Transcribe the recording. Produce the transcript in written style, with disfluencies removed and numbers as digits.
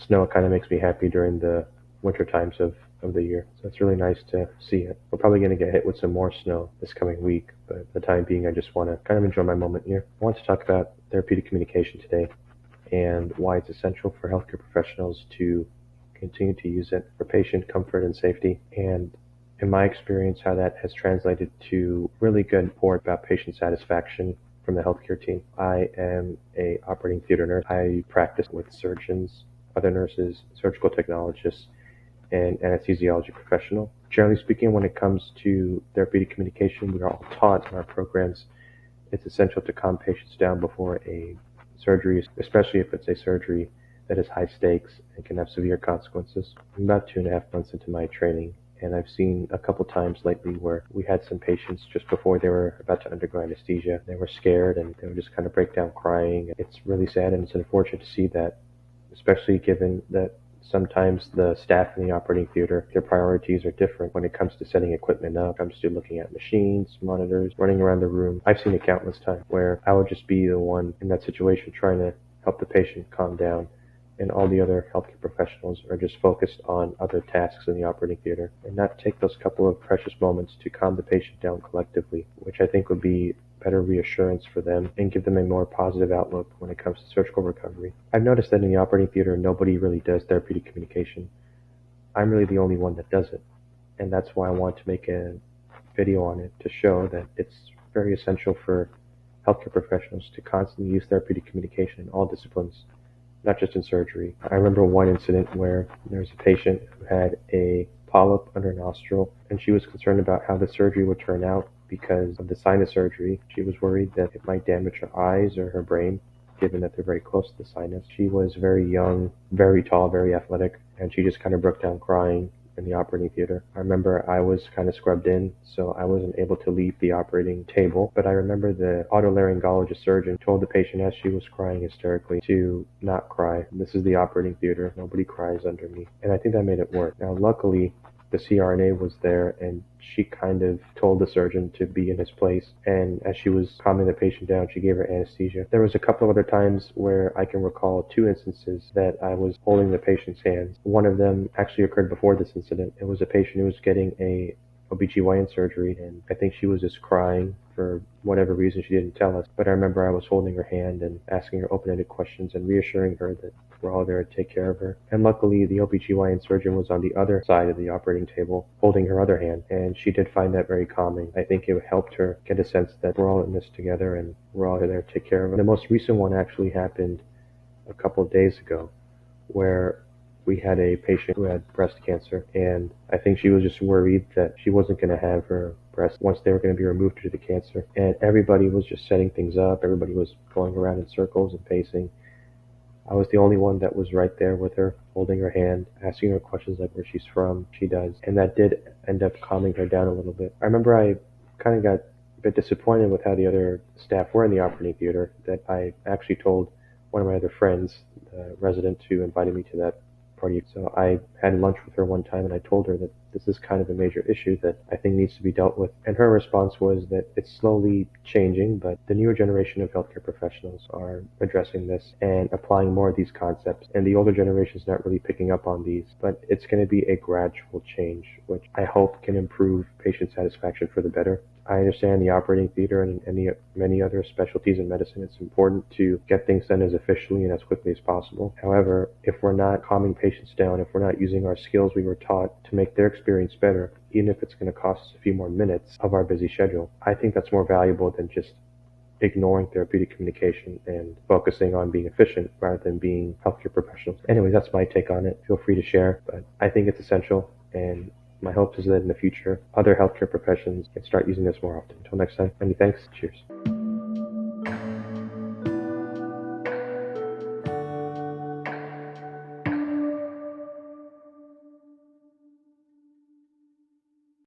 Snow kind of makes me happy during the winter times of the year. So it's really nice to see it. We're probably going to get hit with some more snow this coming week, but for the time being, I just want to kind of enjoy my moment here. I want to talk about therapeutic communication today and why it's essential for healthcare professionals to continue to use it for patient comfort and safety. And in my experience, how that has translated to really good report about patient satisfaction from the healthcare team. I am a operating theater nurse. I practice with surgeons, other nurses, surgical technologists, and anesthesiology professional. Generally speaking, when it comes to therapeutic communication, we are all taught in our programs it's essential to calm patients down before a surgery, especially if it's a surgery that is high stakes and can have severe consequences. I'm about 2.5 months into my training, and I've seen a couple times lately where we had some patients just before they were about to undergo anesthesia. They were scared and they would just kind of break down crying. It's really sad and it's unfortunate to see that, especially given that sometimes the staff in the operating theater, their priorities are different when it comes to setting equipment up, when it comes to looking at machines, monitors, running around the room. I've seen it countless times where I would just be the one in that situation trying to help the patient calm down, and all the other healthcare professionals are just focused on other tasks in the operating theater and not take those couple of precious moments to calm the patient down collectively, which I think would be better reassurance for them and give them a more positive outlook when it comes to surgical recovery. I've noticed that in the operating theater, nobody really does therapeutic communication. I'm really the only one that does it, and that's why I want to make a video on it to show that it's very essential for healthcare professionals to constantly use therapeutic communication in all disciplines, not just in surgery. I remember one incident where there was a patient who had a polyp under a nostril, and she was concerned about how the surgery would turn out because of the sinus surgery. She was worried that it might damage her eyes or her brain, given that they're very close to the sinus. She was very young, very tall, very athletic, and she just kind of broke down crying in the operating theater. I remember I was kind of scrubbed in, so I wasn't able to leave the operating table, but I remember the otolaryngologist surgeon told the patient as she was crying hysterically to not cry. This is the operating theater. Nobody cries under me. And I think that made it work. Now, luckily, the CRNA was there and she kind of told the surgeon to be in his place. And as she was calming the patient down, she gave her anesthesia. There was a couple of other times where I can recall 2 instances that I was holding the patient's hands. One of them actually occurred before this incident. It was a patient who was getting a OBGYN surgery, and I think she was just crying for whatever reason. She didn't tell us, but I remember I was holding her hand and asking her open-ended questions and reassuring her that we're all there to take care of her. And luckily, the OBGYN surgeon was on the other side of the operating table holding her other hand, and she did find that very calming. I think it helped her get a sense that we're all in this together and we're all there to take care of her. The most recent one actually happened a couple of days ago, where we had a patient who had breast cancer, and I think she was just worried that she wasn't going to have her breast once they were going to be removed due to the cancer. And everybody was just setting things up. Everybody was going around in circles and pacing. I was the only one that was right there with her, holding her hand, asking her questions like where she's from. She does. And that did end up calming her down a little bit. I remember I kind of got a bit disappointed with how the other staff were in the operating theater, that I actually told one of my other friends, the resident who invited me to that party. So I had lunch with her one time and I told her that this is kind of a major issue that I think needs to be dealt with. And her response was that it's slowly changing, but the newer generation of healthcare professionals are addressing this and applying more of these concepts. And the older generation is not really picking up on these, but it's going to be a gradual change, which I hope can improve patient satisfaction for the better. I understand the operating theater and many other specialties in medicine, it's important to get things done as efficiently and as quickly as possible. However, if we're not calming patients down, if we're not using our skills we were taught to make their experience better, even if it's going to cost us a few more minutes of our busy schedule, I think that's more valuable than just ignoring therapeutic communication and focusing on being efficient rather than being healthcare professionals. Anyway, that's my take on it. Feel free to share, but I think it's essential, and my hope is that in the future, other healthcare professions can start using this more often. Until next time, many thanks. Cheers.